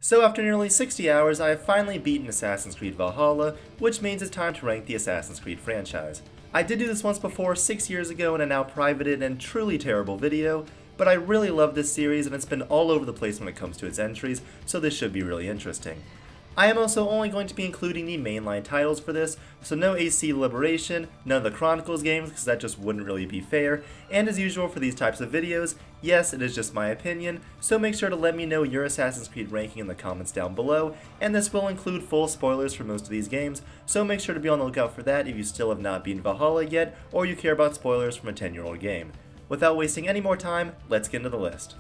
So after nearly 60 hours, I have finally beaten Assassin's Creed Valhalla, which means it's time to rank the Assassin's Creed franchise. I did do this once before 6 years ago in a now privated and truly terrible video, but I really love this series and it's been all over the place when it comes to its entries, so this should be really interesting. I am also only going to be including the mainline titles for this, so no AC Liberation, none of the Chronicles games because that just wouldn't really be fair, and as usual for these types of videos, yes, it is just my opinion, so make sure to let me know your Assassin's Creed ranking in the comments down below, and this will include full spoilers for most of these games, so make sure to be on the lookout for that if you still have not beaten Valhalla yet, or you care about spoilers from a 10-year-old game. Without wasting any more time, let's get into the list.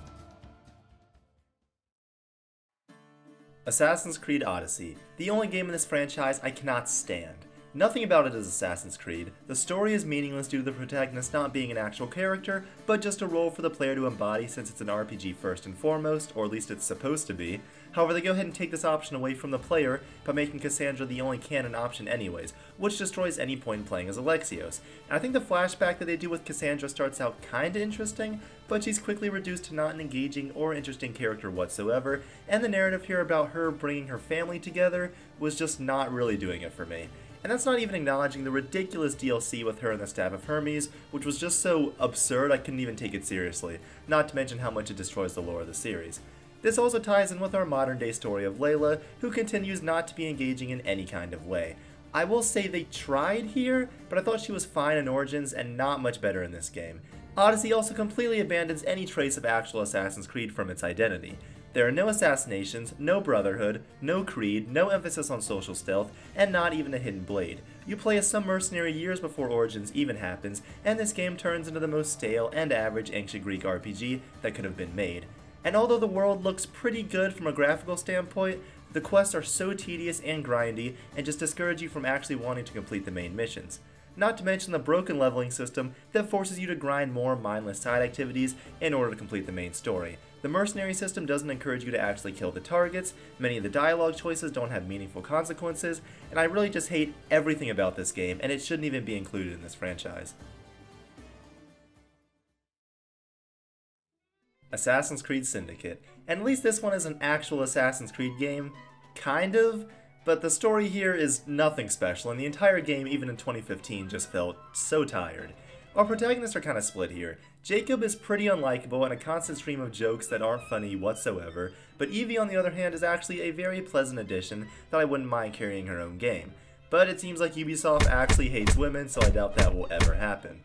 Assassin's Creed Odyssey, the only game in this franchise I cannot stand. Nothing about it is Assassin's Creed. The story is meaningless due to the protagonist not being an actual character, but just a role for the player to embody since it's an RPG first and foremost, or at least it's supposed to be. However, they go ahead and take this option away from the player by making Cassandra the only canon option anyways, which destroys any point in playing as Alexios. And I think the flashback that they do with Cassandra starts out kinda interesting, but she's quickly reduced to not an engaging or interesting character whatsoever, and the narrative here about her bringing her family together was just not really doing it for me. And that's not even acknowledging the ridiculous DLC with her and the Staff of Hermes, which was just so absurd I couldn't even take it seriously, not to mention how much it destroys the lore of the series. This also ties in with our modern day story of Layla, who continues not to be engaging in any kind of way. I will say they tried here, but I thought she was fine in Origins and not much better in this game. Odyssey also completely abandons any trace of actual Assassin's Creed from its identity. There are no assassinations, no brotherhood, no creed, no emphasis on social stealth, and not even a hidden blade. You play as some mercenary years before Origins even happens, and this game turns into the most stale and average ancient Greek RPG that could have been made. And although the world looks pretty good from a graphical standpoint, the quests are so tedious and grindy and just discourage you from actually wanting to complete the main missions. Not to mention the broken leveling system that forces you to grind more mindless side activities in order to complete the main story. The mercenary system doesn't encourage you to actually kill the targets, many of the dialogue choices don't have meaningful consequences, and I really just hate everything about this game, and it shouldn't even be included in this franchise. Assassin's Creed Syndicate, and at least this one is an actual Assassin's Creed game, kind of, but the story here is nothing special, and the entire game, even in 2015, just felt so tired. Our protagonists are kind of split here. Jacob is pretty unlikable and a constant stream of jokes that aren't funny whatsoever, but Evie on the other hand is actually a very pleasant addition that I wouldn't mind carrying her own game. But it seems like Ubisoft actually hates women, so I doubt that will ever happen.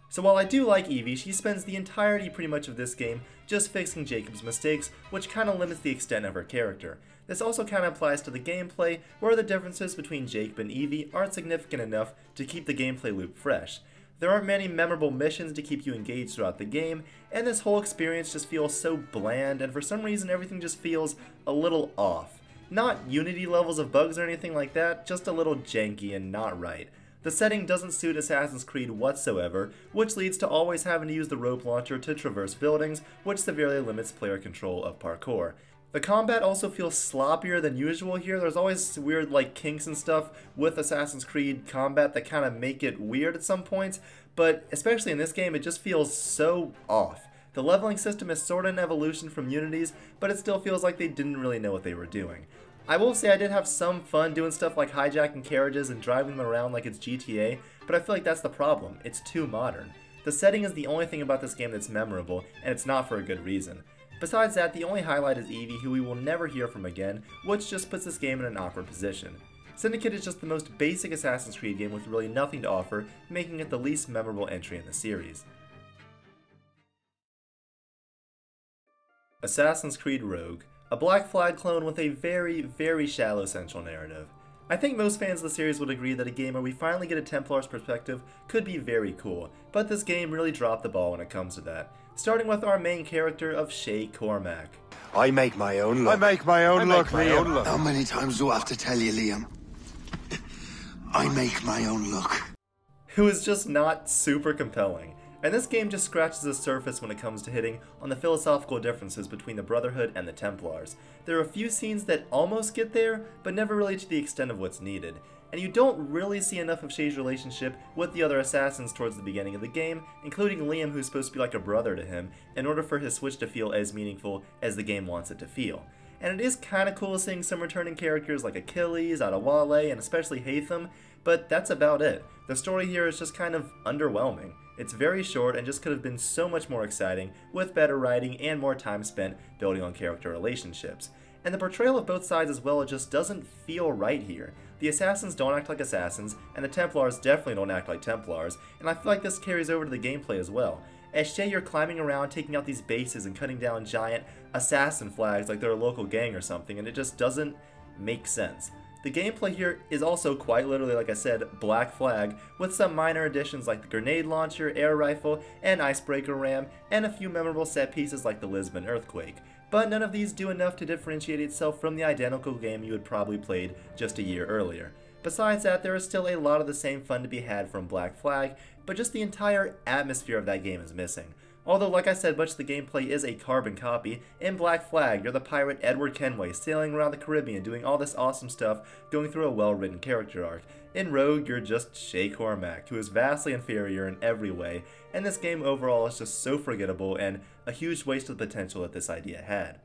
So while I do like Evie, she spends the entirety pretty much of this game just fixing Jacob's mistakes, which kinda limits the extent of her character. This also kinda applies to the gameplay, where the differences between Jacob and Evie aren't significant enough to keep the gameplay loop fresh. There aren't many memorable missions to keep you engaged throughout the game, and this whole experience just feels so bland, and for some reason everything just feels a little off. Not Unity levels of bugs or anything like that, just a little janky and not right. The setting doesn't suit Assassin's Creed whatsoever, which leads to always having to use the rope launcher to traverse buildings, which severely limits player control of parkour. The combat also feels sloppier than usual here. There's always weird like kinks and stuff with Assassin's Creed combat that kind of make it weird at some points, but especially in this game it just feels so off. The leveling system is sort of an evolution from Unity's, but it still feels like they didn't really know what they were doing. I will say I did have some fun doing stuff like hijacking carriages and driving them around like it's GTA, but I feel like that's the problem. It's too modern. The setting is the only thing about this game that's memorable, and it's not for a good reason. Besides that, the only highlight is Evie, who we will never hear from again, which just puts this game in an awkward position. Syndicate is just the most basic Assassin's Creed game with really nothing to offer, making it the least memorable entry in the series. Assassin's Creed Rogue, a Black Flag clone with a very shallow central narrative. I think most fans of the series would agree that a game where we finally get a Templar's perspective could be very cool, but this game really dropped the ball when it comes to that. Starting with our main character of Shay Cormac. I make my own luck. I make my own luck, Liam. How many times do I have to tell you, Liam? I make my own luck. Who is just not super compelling. And this game just scratches the surface when it comes to hitting on the philosophical differences between the Brotherhood and the Templars. There are a few scenes that almost get there, but never really to the extent of what's needed. And you don't really see enough of Shay's relationship with the other assassins towards the beginning of the game, including Liam, who's supposed to be like a brother to him, in order for his switch to feel as meaningful as the game wants it to feel. and it is kinda cool seeing some returning characters like Achilles, Adewale, and especially Hatham, but that's about it. The story here is just kind of underwhelming. It's very short and just could have been so much more exciting with better writing and more time spent building on character relationships. And the portrayal of both sides as well just doesn't feel right here. The assassins don't act like assassins, and the Templars definitely don't act like Templars, and I feel like this carries over to the gameplay as well. As Shay, you're climbing around, taking out these bases and cutting down giant assassin flags like they're a local gang or something, and it just doesn't make sense. The gameplay here is also quite literally, like I said, Black Flag, with some minor additions like the grenade launcher, air rifle, and icebreaker ram, and a few memorable set pieces like the Lisbon earthquake. But none of these do enough to differentiate itself from the identical game you had probably played just a year earlier. Besides that, there is still a lot of the same fun to be had from Black Flag, but just the entire atmosphere of that game is missing. Although, like I said, much of the gameplay is a carbon copy. In Black Flag, you're the pirate Edward Kenway, sailing around the Caribbean, doing all this awesome stuff, going through a well-written character arc. In Rogue, you're just Shay Cormac, who is vastly inferior in every way, and this game overall is just so forgettable and a huge waste of the potential that this idea had.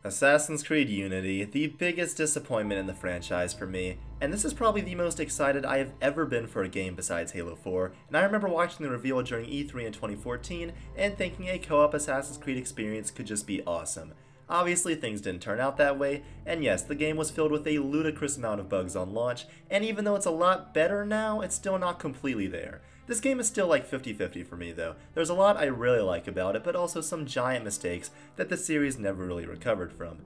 Assassin's Creed Unity, the biggest disappointment in the franchise for me, and this is probably the most excited I have ever been for a game besides Halo 4, and I remember watching the reveal during E3 in 2014 and thinking a co-op Assassin's Creed experience could just be awesome. Obviously things didn't turn out that way, and yes, the game was filled with a ludicrous amount of bugs on launch, and even though it's a lot better now, it's still not completely there. This game is still like 50-50 for me though. There's a lot I really like about it, but also some giant mistakes that the series never really recovered from.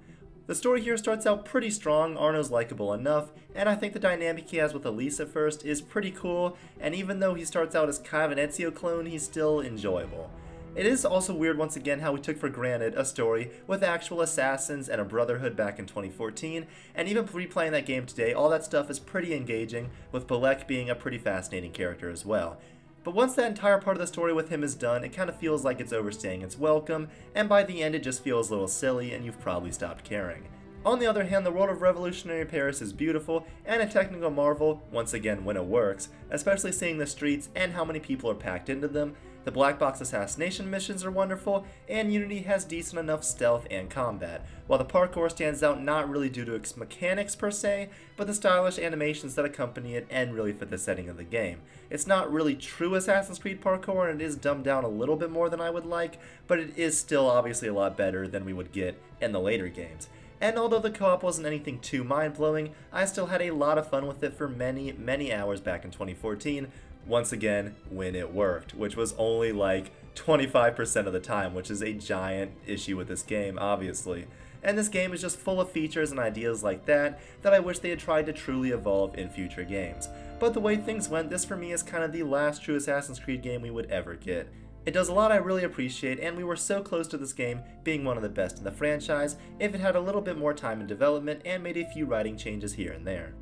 The story here starts out pretty strong, Arno's likable enough, and I think the dynamic he has with Elise at first is pretty cool, and even though he starts out as kind of an Ezio clone, he's still enjoyable. It is also weird once again how we took for granted a story with actual assassins and a brotherhood back in 2014, and even replaying that game today, all that stuff is pretty engaging, with Balek being a pretty fascinating character as well. But once that entire part of the story with him is done, it kind of feels like it's overstaying its welcome, and by the end it just feels a little silly and you've probably stopped caring. On the other hand, the world of Revolutionary Paris is beautiful and a technical marvel, once again when it works, especially seeing the streets and how many people are packed into them. The black box assassination missions are wonderful, and Unity has decent enough stealth and combat, while the parkour stands out not really due to its mechanics per se, but the stylish animations that accompany it and really fit the setting of the game. It's not really true Assassin's Creed parkour, and it is dumbed down a little bit more than I would like, but it is still obviously a lot better than we would get in the later games. And although the co-op wasn't anything too mind-blowing, I still had a lot of fun with it for many hours back in 2014, once again, when it worked, which was only like 25% of the time, which is a giant issue with this game, obviously. And this game is just full of features and ideas like that I wish they had tried to truly evolve in future games. But the way things went, this for me is kind of the last true Assassin's Creed game we would ever get. It does a lot I really appreciate, and we were so close to this game being one of the best in the franchise if it had a little bit more time in development and made a few writing changes here and there.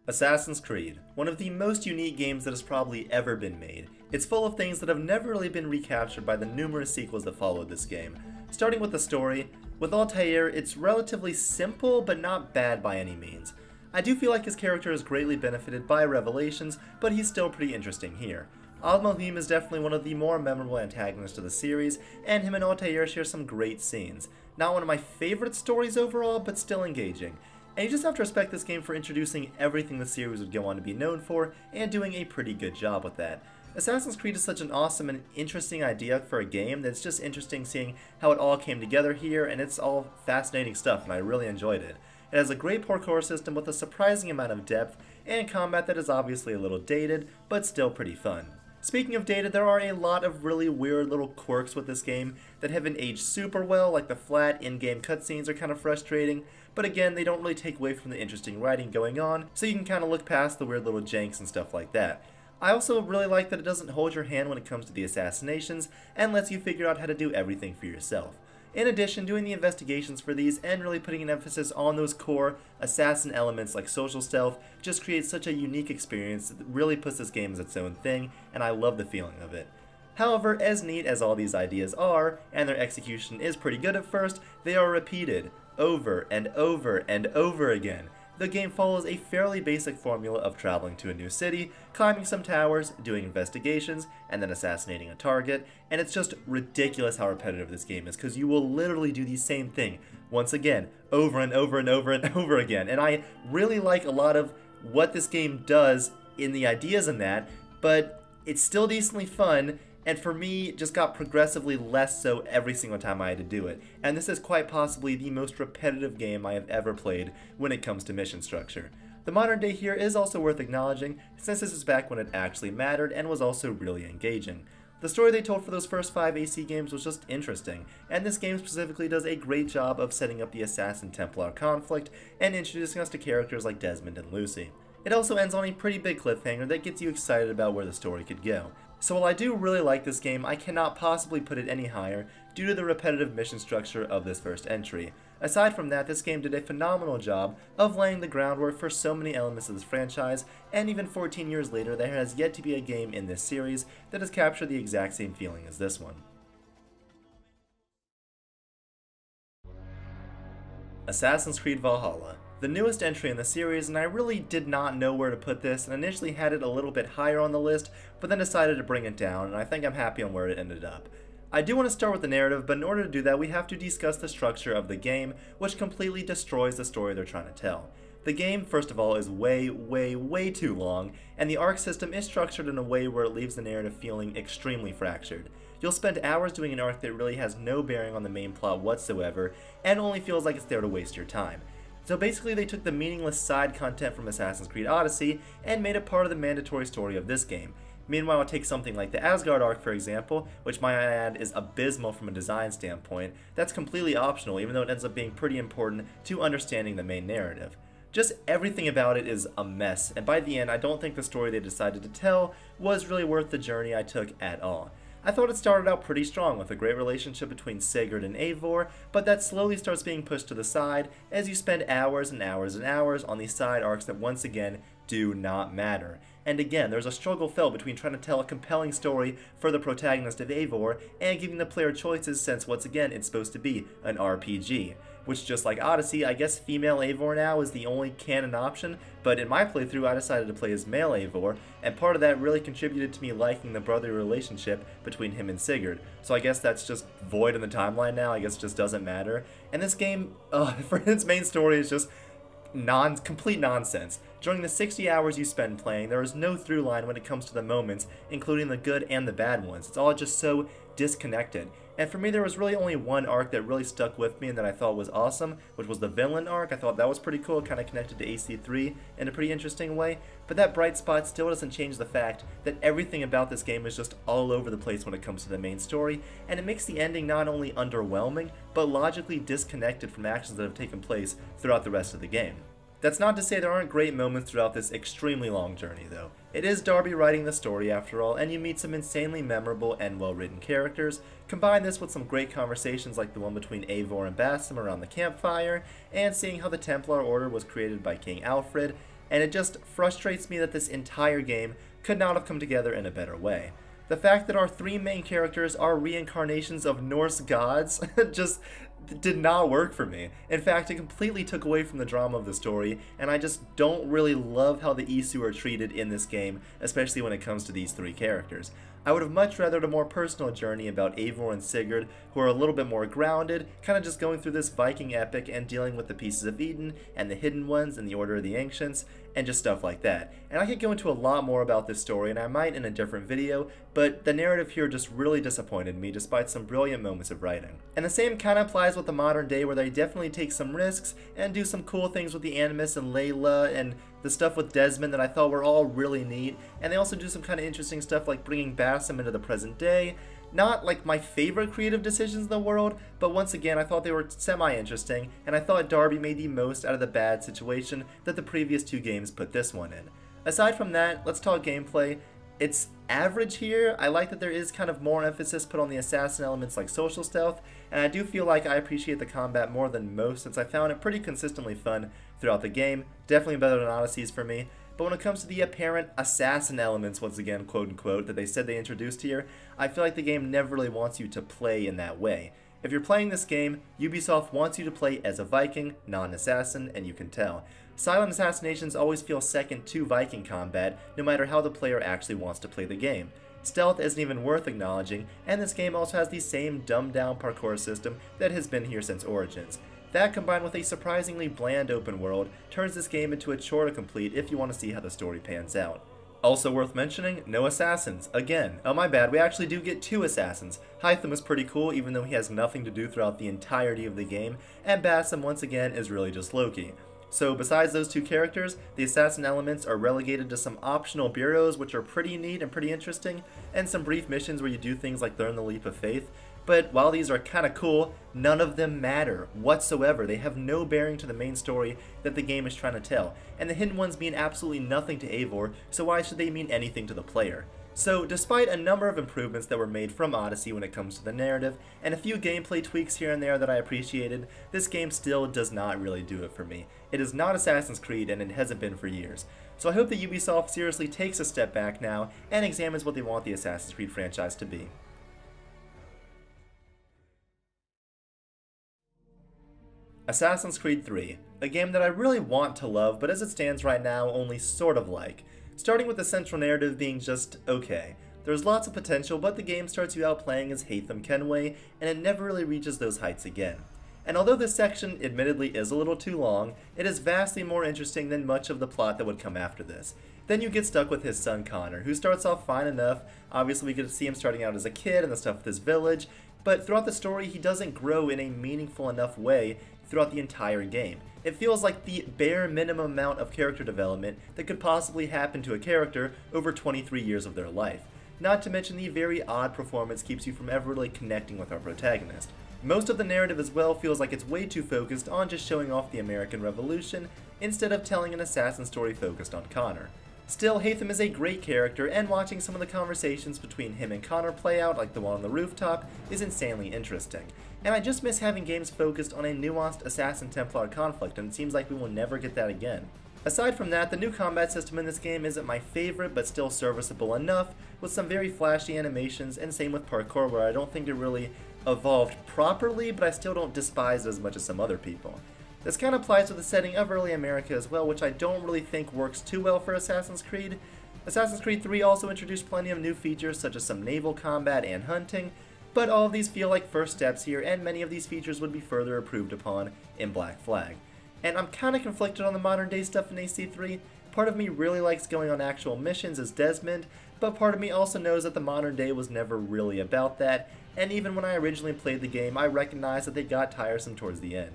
Assassin's Creed, one of the most unique games that has probably ever been made. It's full of things that have never really been recaptured by the numerous sequels that followed this game. Starting with the story, with Altair, it's relatively simple but not bad by any means. I do feel like his character is greatly benefited by Revelations, but he's still pretty interesting here. Al-Mualim is definitely one of the more memorable antagonists of the series, and him and Altair share some great scenes. Not one of my favorite stories overall, but still engaging. And you just have to respect this game for introducing everything the series would go on to be known for, and doing a pretty good job with that. Assassin's Creed is such an awesome and interesting idea for a game that it's just interesting seeing how it all came together here, and it's all fascinating stuff, and I really enjoyed it. It has a great parkour system with a surprising amount of depth, and combat that is obviously a little dated, but still pretty fun. Speaking of dated, there are a lot of really weird little quirks with this game that haven't aged super well, like the flat in-game cutscenes are kind of frustrating, but again, they don't really take away from the interesting writing going on, so you can kind of look past the weird little janks and stuff like that. I also really like that it doesn't hold your hand when it comes to the assassinations, and lets you figure out how to do everything for yourself. In addition, doing the investigations for these and really putting an emphasis on those core assassin elements like social stealth just creates such a unique experience that really puts this game as its own thing, and I love the feeling of it. However, as neat as all these ideas are, and their execution is pretty good at first, they are repeated over and over and over again. the game follows a fairly basic formula of traveling to a new city, climbing some towers, doing investigations, and then assassinating a target, and it's just ridiculous how repetitive this game is, because you will literally do the same thing once again, over and over and over and over again, and I really like a lot of what this game does in the ideas in that, but it's still decently fun, and for me, just got progressively less so every single time I had to do it. And this is quite possibly the most repetitive game I have ever played when it comes to mission structure. The modern day here is also worth acknowledging, since this is back when it actually mattered and was also really engaging. The story they told for those first 5 AC games was just interesting, and this game specifically does a great job of setting up the Assassin-Templar conflict and introducing us to characters like Desmond and Lucy. It also ends on a pretty big cliffhanger that gets you excited about where the story could go. So while I do really like this game, I cannot possibly put it any higher due to the repetitive mission structure of this first entry. Aside from that, this game did a phenomenal job of laying the groundwork for so many elements of this franchise, and even 14 years later, there has yet to be a game in this series that has captured the exact same feeling as this one. Assassin's Creed Valhalla. The newest entry in the series, and I really did not know where to put this, and initially had it a little bit higher on the list, but then decided to bring it down, and I think I'm happy on where it ended up. I do want to start with the narrative, but in order to do that, we have to discuss the structure of the game, which completely destroys the story they're trying to tell. The game, first of all, is way too long, and the arc system is structured in a way where it leaves the narrative feeling extremely fractured. You'll spend hours doing an arc that really has no bearing on the main plot whatsoever, and only feels like it's there to waste your time. So basically they took the meaningless side content from Assassin's Creed Odyssey and made it part of the mandatory story of this game. Meanwhile, take something like the Asgard arc, for example, which might I add is abysmal from a design standpoint. That's completely optional, even though it ends up being pretty important to understanding the main narrative. Just everything about it is a mess, and by the end, I don't think the story they decided to tell was really worth the journey I took at all. I thought it started out pretty strong with a great relationship between Sigurd and Eivor, but that slowly starts being pushed to the side as you spend hours and hours and hours on these side arcs that once again do not matter. And again, there's a struggle felt between trying to tell a compelling story for the protagonist of Eivor and giving the player choices, since once again it's supposed to be an RPG. Which, just like Odyssey, I guess female Eivor now is the only canon option, but in my playthrough I decided to play as male Eivor, and part of that really contributed to me liking the brotherly relationship between him and Sigurd. So I guess that's just void in the timeline now, I guess it just doesn't matter. And this game, for its main story, is just complete nonsense. During the 60 hours you spend playing, there is no through line when it comes to the moments, including the good and the bad ones. It's all just so disconnected. And for me, there was really only one arc that really stuck with me and that I thought was awesome, which was the villain arc. I thought that was pretty cool, kind of connected to AC3 in a pretty interesting way. But that bright spot still doesn't change the fact that everything about this game is just all over the place when it comes to the main story, and it makes the ending not only underwhelming, but logically disconnected from actions that have taken place throughout the rest of the game. That's not to say there aren't great moments throughout this extremely long journey, though. It is Darby writing the story after all, and you meet some insanely memorable and well-written characters. Combine this with some great conversations like the one between Eivor and Basim around the campfire, and seeing how the Templar Order was created by King Alfred, and it just frustrates me that this entire game could not have come together in a better way. The fact that our three main characters are reincarnations of Norse gods just did not work for me. In fact, it completely took away from the drama of the story, and I just don't really love how the Isu are treated in this game, especially when it comes to these three characters. I would have much rather a more personal journey about Eivor and Sigurd, who are a little bit more grounded, kind of just going through this Viking epic and dealing with the Pieces of Eden and the Hidden Ones and the Order of the Ancients, and just stuff like that. And I could go into a lot more about this story, and I might in a different video, but the narrative here just really disappointed me despite some brilliant moments of writing. And the same kind of applies with the modern day, where they definitely take some risks and do some cool things with the Animus and Layla and the stuff with Desmond that I thought were all really neat, and they also do some kind of interesting stuff like bringing Basim into the present day. Not like my favorite creative decisions in the world, but once again I thought they were semi-interesting, and I thought Darby made the most out of the bad situation that the previous two games put this one in. Aside from that, let's talk gameplay. It's average here. I like that there is kind of more emphasis put on the assassin elements like social stealth, and I do feel like I appreciate the combat more than most, since I found it pretty consistently fun throughout the game. Definitely better than Odyssey's for me. But when it comes to the apparent assassin elements, once again, quote unquote, that they said they introduced here, I feel like the game never really wants you to play in that way. If you're playing this game, Ubisoft wants you to play as a Viking, not an assassin, and you can tell. Silent assassinations always feel second to Viking combat, no matter how the player actually wants to play the game. Stealth isn't even worth acknowledging, and this game also has the same dumbed-down parkour system that has been here since Origins. That, combined with a surprisingly bland open world, turns this game into a chore to complete if you want to see how the story pans out. Also worth mentioning, no assassins. Again, oh my bad, we actually do get 2 assassins. Hytham is pretty cool even though he has nothing to do throughout the entirety of the game, and Bassam once again is really just Loki. So besides those 2 characters, the assassin elements are relegated to some optional bureaus which are pretty neat and pretty interesting, and some brief missions where you do things like learn the Leap of Faith. But while these are kinda cool, none of them matter whatsoever. They have no bearing to the main story that the game is trying to tell, and the hidden ones mean absolutely nothing to Eivor, so why should they mean anything to the player? So despite a number of improvements that were made from Odyssey when it comes to the narrative, and a few gameplay tweaks here and there that I appreciated, this game still does not really do it for me. It is not Assassin's Creed, and it hasn't been for years. So I hope that Ubisoft seriously takes a step back now and examines what they want the Assassin's Creed franchise to be. Assassin's Creed 3, a game that I really want to love, but as it stands right now, only sort of like. Starting with the central narrative being just okay. There's lots of potential, but the game starts you out playing as Haytham Kenway, and it never really reaches those heights again. And although this section admittedly is a little too long, it is vastly more interesting than much of the plot that would come after this. Then you get stuck with his son Connor, who starts off fine enough. Obviously we get to see him starting out as a kid and the stuff with his village, but throughout the story he doesn't grow in a meaningful enough way throughout the entire game. It feels like the bare minimum amount of character development that could possibly happen to a character over 23 years of their life. Not to mention the very odd performance keeps you from ever really connecting with our protagonist. Most of the narrative as well feels like it's way too focused on just showing off the American Revolution instead of telling an assassin story focused on Connor. Still, Haytham is a great character, and watching some of the conversations between him and Connor play out, like the one on the rooftop, is insanely interesting. And I just miss having games focused on a nuanced Assassin-Templar conflict, and it seems like we will never get that again. Aside from that, the new combat system in this game isn't my favorite, but still serviceable enough, with some very flashy animations, and same with parkour, where I don't think it really evolved properly, but I still don't despise it as much as some other people. This kind of applies to the setting of early America as well, which I don't really think works too well for Assassin's Creed. Assassin's Creed 3 also introduced plenty of new features such as some naval combat and hunting, but all of these feel like first steps here, and many of these features would be further improved upon in Black Flag. And I'm kinda conflicted on the modern day stuff in AC3. Part of me really likes going on actual missions as Desmond, but part of me also knows that the modern day was never really about that, and even when I originally played the game, I recognized that they got tiresome towards the end.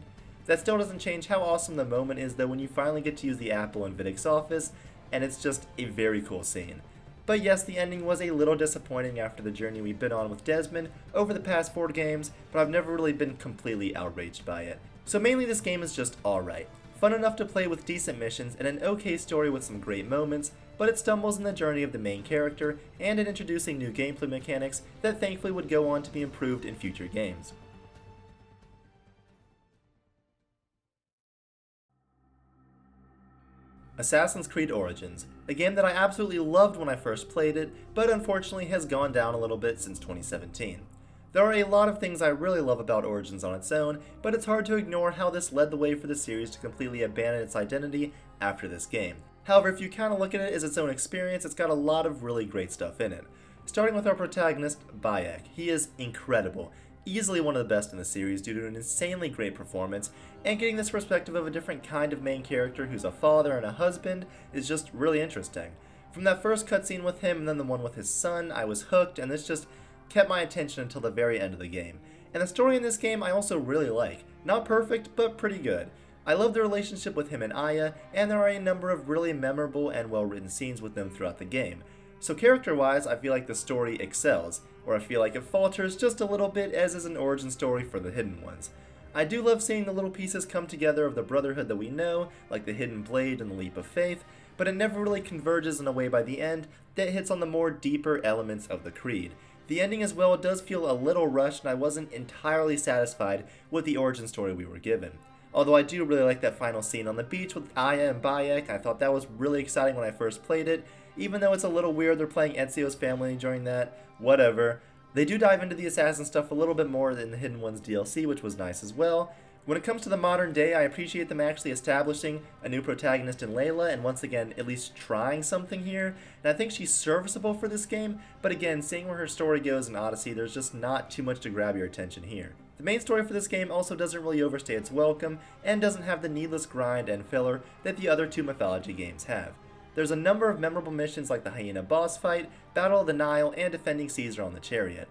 That still doesn't change how awesome the moment is though when you finally get to use the apple in Vidic's office, and it's just a very cool scene. But yes, the ending was a little disappointing after the journey we've been on with Desmond over the past 4 games, but I've never really been completely outraged by it. So mainly this game is just alright. Fun enough to play with decent missions and an okay story with some great moments, but it stumbles in the journey of the main character and in introducing new gameplay mechanics that thankfully would go on to be improved in future games. Assassin's Creed Origins, a game that I absolutely loved when I first played it, but unfortunately has gone down a little bit since 2017. There are a lot of things I really love about Origins on its own, but it's hard to ignore how this led the way for the series to completely abandon its identity after this game. However, if you kind of look at it as its own experience, it's got a lot of really great stuff in it. Starting with our protagonist, Bayek. He is incredible. Easily one of the best in the series due to an insanely great performance, and getting this perspective of a different kind of main character who's a father and a husband is just really interesting. From that first cutscene with him and then the one with his son, I was hooked, and this just kept my attention until the very end of the game. And the story in this game I also really like. Not perfect, but pretty good. I love the relationship with him and Aya, and there are a number of really memorable and well-written scenes with them throughout the game. So character-wise, I feel like the story excels, or I feel like it falters just a little bit as is an origin story for the hidden ones. I do love seeing the little pieces come together of the brotherhood that we know, like the Hidden Blade and the Leap of Faith, but it never really converges in a way by the end that hits on the more deeper elements of the Creed. The ending as well does feel a little rushed, and I wasn't entirely satisfied with the origin story we were given. Although I do really like that final scene on the beach with Aya and Bayek. I thought that was really exciting when I first played it, even though it's a little weird they're playing Ezio's family during that. Whatever. They do dive into the assassin stuff a little bit more than the Hidden Ones DLC, which was nice as well. When it comes to the modern day, I appreciate them actually establishing a new protagonist in Layla, and once again, at least trying something here. And I think she's serviceable for this game, but again, seeing where her story goes in Odyssey, there's just not too much to grab your attention here. The main story for this game also doesn't really overstay its welcome, and doesn't have the needless grind and filler that the other two mythology games have. There's a number of memorable missions like the Hyena boss fight, Battle of the Nile, and defending Caesar on the chariot.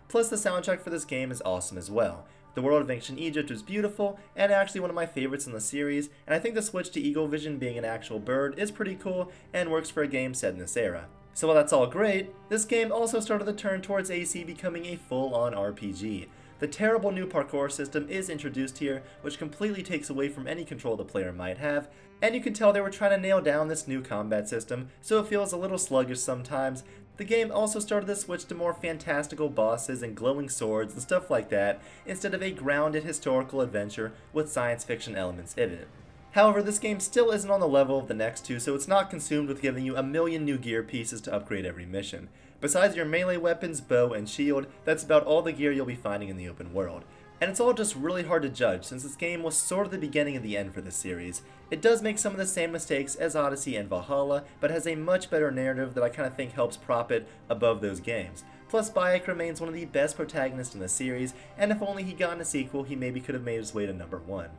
Plus, the soundtrack for this game is awesome as well. The world of ancient Egypt was beautiful, and actually one of my favorites in the series, and I think the switch to Eagle Vision being an actual bird is pretty cool, and works for a game set in this era. So while that's all great, this game also started the turn towards AC becoming a full-on RPG. The terrible new parkour system is introduced here, which completely takes away from any control the player might have, and you can tell they were trying to nail down this new combat system, so it feels a little sluggish sometimes. The game also started to switch to more fantastical bosses and glowing swords and stuff like that, instead of a grounded historical adventure with science fiction elements in it. However, this game still isn't on the level of the next two, so it's not consumed with giving you a million new gear pieces to upgrade every mission. Besides your melee weapons, bow, and shield, that's about all the gear you'll be finding in the open world. And it's all just really hard to judge, since this game was sort of the beginning of the end for this series. It does make some of the same mistakes as Odyssey and Valhalla, but has a much better narrative that I kind of think helps prop it above those games. Plus, Bayek remains one of the best protagonists in the series, and if only he got in a sequel, he maybe could have made his way to number 1.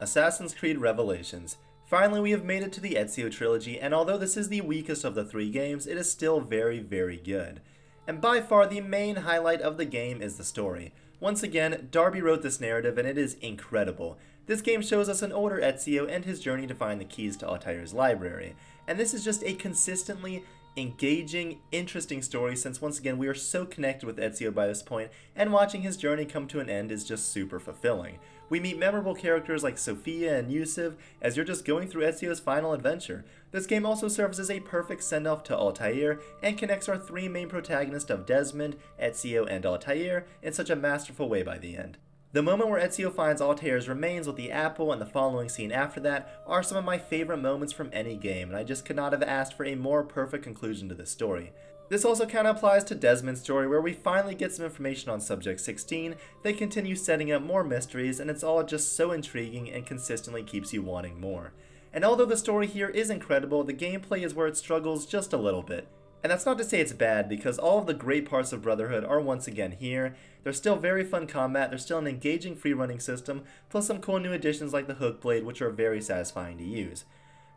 Assassin's Creed Revelations. Finally, we have made it to the Ezio trilogy, and although this is the weakest of the 3 games, it is still very, very good. And by far, the main highlight of the game is the story. Once again, Darby wrote this narrative, and it is incredible. This game shows us an older Ezio and his journey to find the keys to Altair's library, and this is just a consistently engaging, interesting story, since once again we are so connected with Ezio by this point, and watching his journey come to an end is just super fulfilling. We meet memorable characters like Sophia and Yusuf as you're just going through Ezio's final adventure. This game also serves as a perfect send-off to Altair, and connects our 3 main protagonists of Desmond, Ezio, and Altair in such a masterful way by the end. The moment where Ezio finds Altair's remains with the apple and the following scene after that are some of my favorite moments from any game, and I just could not have asked for a more perfect conclusion to this story. This also kind of applies to Desmond's story, where we finally get some information on Subject 16, they continue setting up more mysteries, and it's all just so intriguing and consistently keeps you wanting more. And although the story here is incredible, the gameplay is where it struggles just a little bit. And that's not to say it's bad, because all of the great parts of Brotherhood are once again here. There's still very fun combat, there's still an engaging free running system, plus some cool new additions like the hook blade, which are very satisfying to use.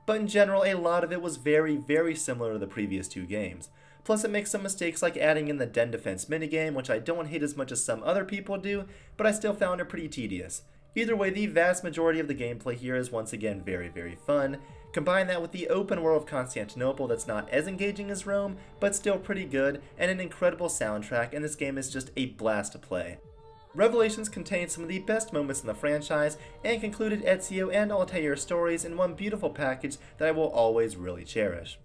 But in general, a lot of it was very, very similar to the previous 2 games. Plus it makes some mistakes like adding in the den defense minigame, which I don't hate as much as some other people do, but I still found it pretty tedious. Either way, the vast majority of the gameplay here is once again very, very fun. Combine that with the open world of Constantinople that's not as engaging as Rome, but still pretty good, and an incredible soundtrack, and this game is just a blast to play. Revelations contains some of the best moments in the franchise, and concluded Ezio and Altair's stories in one beautiful package that I will always really cherish.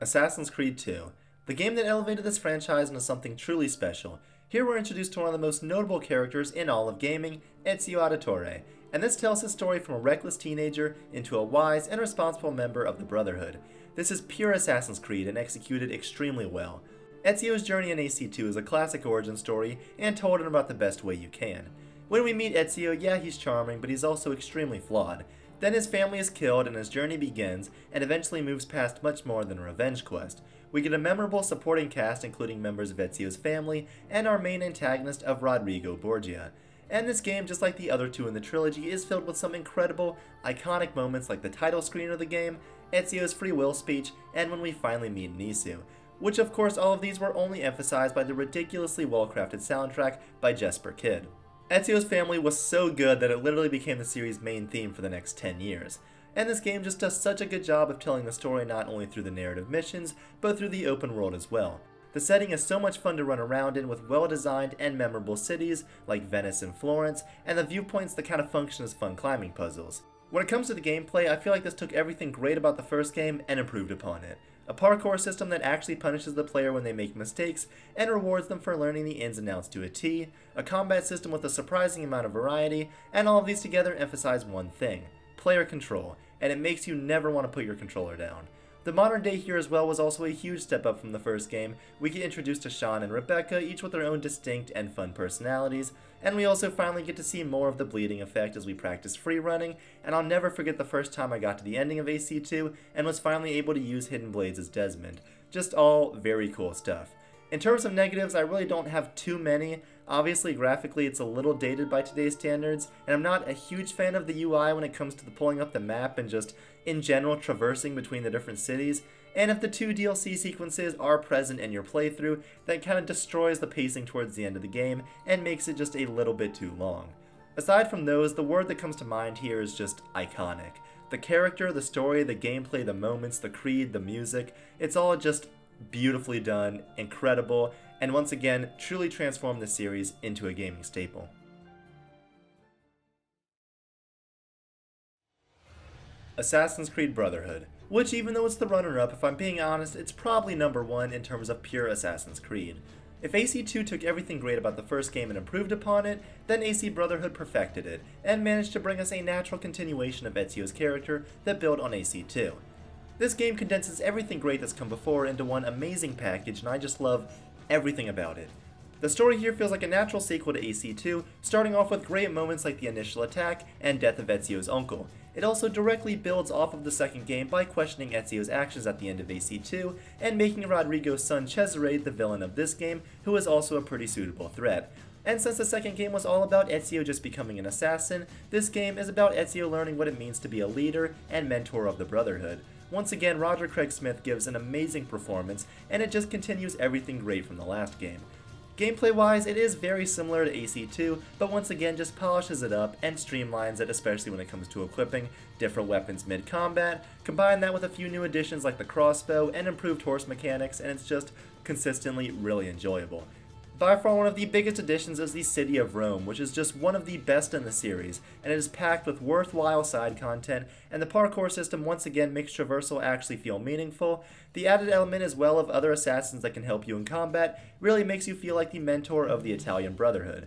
Assassin's Creed 2. The game that elevated this franchise into something truly special. Here we're introduced to one of the most notable characters in all of gaming, Ezio Auditore, and this tells his story from a reckless teenager into a wise and responsible member of the Brotherhood. This is pure Assassin's Creed and executed extremely well. Ezio's journey in AC2 is a classic origin story and told in about the best way you can. When we meet Ezio, yeah, he's charming, but he's also extremely flawed. Then his family is killed and his journey begins, and eventually moves past much more than a revenge quest. We get a memorable supporting cast including members of Ezio's family and our main antagonist of Rodrigo Borgia. And this game, just like the other 2 in the trilogy, is filled with some incredible, iconic moments like the title screen of the game, Ezio's free will speech, and when we finally meet Nisu. Which of course all of these were only emphasized by the ridiculously well-crafted soundtrack by Jesper Kyd. Ezio's family was so good that it literally became the series' main theme for the next 10 years. And this game just does such a good job of telling the story not only through the narrative missions, but through the open world as well. The setting is so much fun to run around in with well-designed and memorable cities like Venice and Florence, and the viewpoints that kind of function as fun climbing puzzles. When it comes to the gameplay, I feel like this took everything great about the first game and improved upon it. A parkour system that actually punishes the player when they make mistakes and rewards them for learning the ins and outs to a T, a combat system with a surprising amount of variety, and all of these together emphasize one thing: player control, and it makes you never want to put your controller down. The modern day here as well was also a huge step up from the first game. We get introduced to Sean and Rebecca, each with their own distinct and fun personalities, and we also finally get to see more of the bleeding effect as we practice free running, and I'll never forget the first time I got to the ending of AC2 and was finally able to use Hidden Blades as Desmond. Just all very cool stuff. In terms of negatives, I really don't have too many. Obviously, graphically, it's a little dated by today's standards, and I'm not a huge fan of the UI when it comes to the pulling up the map and just, in general, traversing between the different cities. And if the 2 DLC sequences are present in your playthrough, that kind of destroys the pacing towards the end of the game and makes it just a little bit too long. Aside from those, the word that comes to mind here is just iconic. The character, the story, the gameplay, the moments, the Creed, the music, it's all just beautifully done, incredible, and once again, truly transformed the series into a gaming staple. Assassin's Creed Brotherhood, which even though it's the runner-up, if I'm being honest, it's probably number 1 in terms of pure Assassin's Creed. If AC2 took everything great about the first game and improved upon it, then AC Brotherhood perfected it, and managed to bring us a natural continuation of Ezio's character that built on AC2. This game condenses everything great that's come before into one amazing package, and I just love everything about it. The story here feels like a natural sequel to AC2, starting off with great moments like the initial attack and death of Ezio's uncle. It also directly builds off of the second game by questioning Ezio's actions at the end of AC2, and making Rodrigo's son Cesare the villain of this game, who is also a pretty suitable threat. And since the second game was all about Ezio just becoming an assassin, this game is about Ezio learning what it means to be a leader and mentor of the Brotherhood. Once again, Roger Craig Smith gives an amazing performance, and it just continues everything great from the last game. Gameplay-wise, it is very similar to AC2, but once again just polishes it up and streamlines it, especially when it comes to equipping different weapons mid-combat. Combine that with a few new additions like the crossbow and improved horse mechanics, and it's just consistently really enjoyable. By far one of the biggest additions is the City of Rome, which is just one of the best in the series, and it is packed with worthwhile side content, and the parkour system once again makes traversal actually feel meaningful. The added element as well of other assassins that can help you in combat really makes you feel like the mentor of the Italian Brotherhood.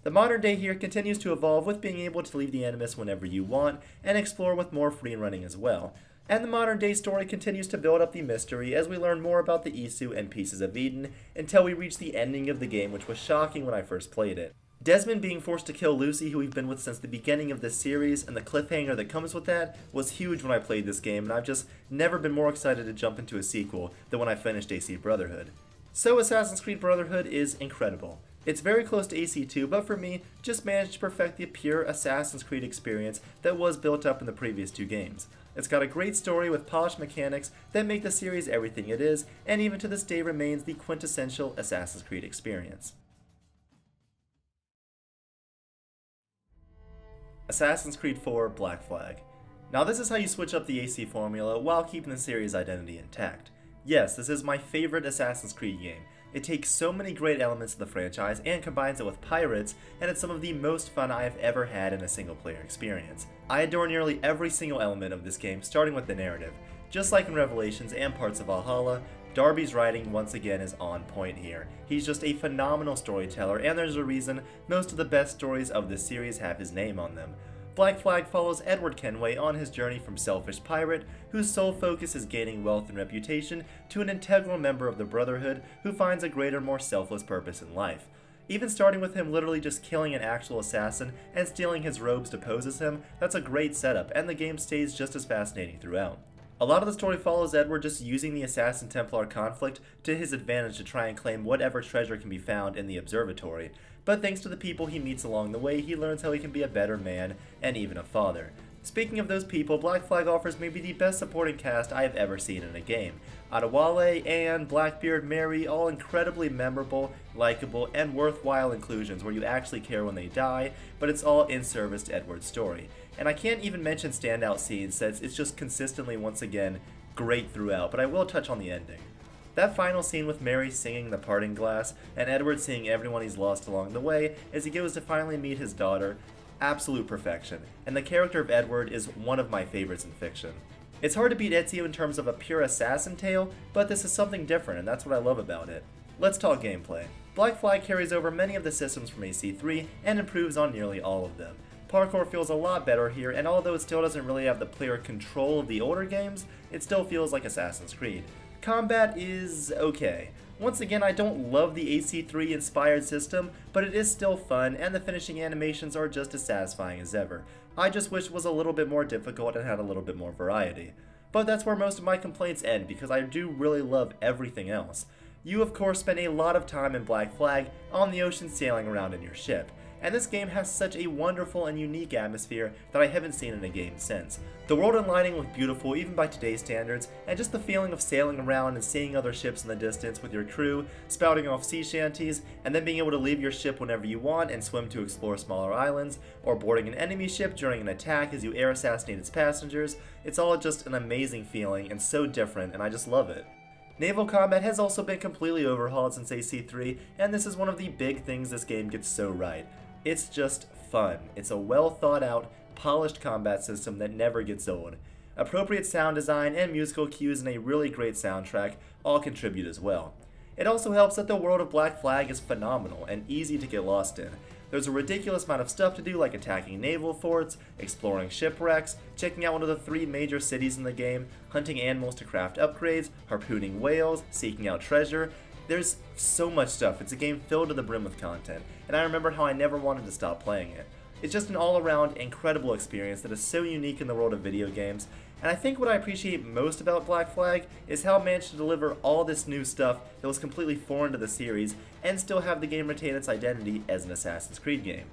The modern day here continues to evolve with being able to leave the Animus whenever you want, and explore with more free running as well. And the modern day story continues to build up the mystery as we learn more about the Isu and Pieces of Eden until we reach the ending of the game, which was shocking when I first played it. Desmond being forced to kill Lucy, who we've been with since the beginning of this series, and the cliffhanger that comes with that was huge when I played this game, and I've just never been more excited to jump into a sequel than when I finished AC Brotherhood. So Assassin's Creed Brotherhood is incredible. It's very close to AC2, but for me, just managed to perfect the pure Assassin's Creed experience that was built up in the previous 2 games. It's got a great story with polished mechanics that make the series everything it is, and even to this day remains the quintessential Assassin's Creed experience. Assassin's Creed 4 Black Flag. Now this is how you switch up the AC formula while keeping the series identity intact. Yes, this is my favorite Assassin's Creed game. It takes so many great elements of the franchise and combines it with pirates, and it's some of the most fun I have ever had in a single player experience. I adore nearly every single element of this game, starting with the narrative. Just like in Revelations and parts of Valhalla, Darby's writing once again is on point here. He's just a phenomenal storyteller, and there's a reason most of the best stories of this series have his name on them. Black Flag follows Edward Kenway on his journey from selfish pirate, whose sole focus is gaining wealth and reputation, to an integral member of the Brotherhood who finds a greater, more selfless purpose in life. Even starting with him literally just killing an actual assassin and stealing his robes to pose as him, that's a great setup, and the game stays just as fascinating throughout. A lot of the story follows Edward just using the Assassin-Templar conflict to his advantage to try and claim whatever treasure can be found in the observatory, but thanks to the people he meets along the way, he learns how he can be a better man and even a father. Speaking of those people, Black Flag offers maybe the best supporting cast I have ever seen in a game. Adewale, Anne, Blackbeard, Mary, all incredibly memorable, likable, and worthwhile inclusions where you actually care when they die, but it's all in service to Edward's story. And I can't even mention standout scenes since it's just consistently, once again, great throughout, but I will touch on the ending. That final scene with Mary singing The Parting Glass, and Edward seeing everyone he's lost along the way as he goes to finally meet his daughter, absolute perfection, and the character of Edward is one of my favorites in fiction. It's hard to beat Ezio in terms of a pure assassin tale, but this is something different, and that's what I love about it. Let's talk gameplay. Black Flag carries over many of the systems from AC3 and improves on nearly all of them. Parkour feels a lot better here, and although it still doesn't really have the player control of the older games, it still feels like Assassin's Creed. Combat is okay. Once again, I don't love the AC3 inspired system, but it is still fun, and the finishing animations are just as satisfying as ever. I just wish it was a little bit more difficult and had a little bit more variety. But that's where most of my complaints end, because I do really love everything else. You of course spend a lot of time in Black Flag on the ocean sailing around in your ship, and this game has such a wonderful and unique atmosphere that I haven't seen in a game since. The world and lighting look beautiful even by today's standards, and just the feeling of sailing around and seeing other ships in the distance with your crew, spouting off sea shanties, and then being able to leave your ship whenever you want and swim to explore smaller islands, or boarding an enemy ship during an attack as you air assassinate its passengers, it's all just an amazing feeling and so different, and I just love it. Naval combat has also been completely overhauled since AC3, and this is one of the big things this game gets so right. It's just fun. It's a well thought out, polished combat system that never gets old. Appropriate sound design and musical cues and a really great soundtrack all contribute as well. It also helps that the world of Black Flag is phenomenal and easy to get lost in. There's a ridiculous amount of stuff to do, like attacking naval forts, exploring shipwrecks, checking out one of the 3 major cities in the game, hunting animals to craft upgrades, harpooning whales, seeking out treasure. There's so much stuff. It's a game filled to the brim with content, and I remember how I never wanted to stop playing it. It's just an all-around incredible experience that is so unique in the world of video games, and I think what I appreciate most about Black Flag is how it managed to deliver all this new stuff that was completely foreign to the series and still have the game retain its identity as an Assassin's Creed game.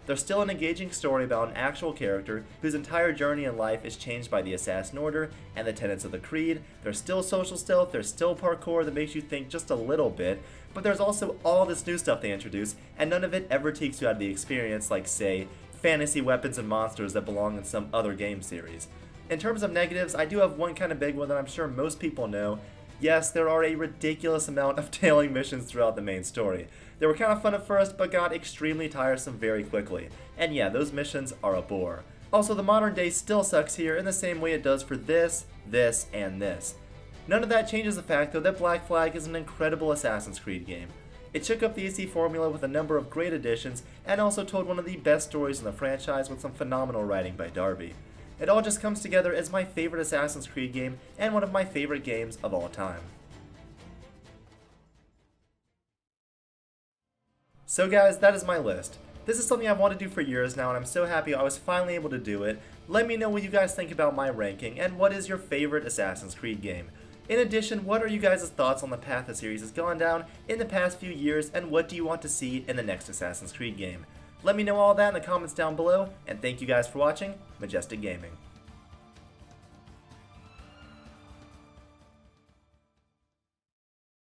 There's still an engaging story about an actual character whose entire journey in life is changed by the Assassin Order and the tenets of the Creed. There's still social stealth, there's still parkour that makes you think just a little bit, but there's also all this new stuff they introduce, and none of it ever takes you out of the experience like, say, fantasy weapons and monsters that belong in some other game series. In terms of negatives, I do have one kind of big one that I'm sure most people know. Yes, there are a ridiculous amount of tailing missions throughout the main story. They were kind of fun at first, but got extremely tiresome very quickly. And yeah, those missions are a bore. Also, the modern day still sucks here in the same way it does for this, and this. None of that changes the fact, though, that Black Flag is an incredible Assassin's Creed game. It shook up the AC formula with a number of great additions, and also told one of the best stories in the franchise with some phenomenal writing by Darby. It all just comes together as my favorite Assassin's Creed game, and one of my favorite games of all time. So guys, that is my list. This is something I've wanted to do for years now, and I'm so happy I was finally able to do it. Let me know what you guys think about my ranking, and what is your favorite Assassin's Creed game. In addition, what are you guys' thoughts on the path the series has gone down in the past few years, and what do you want to see in the next Assassin's Creed game? Let me know all that in the comments down below, and thank you guys for watching Majestic Gaming.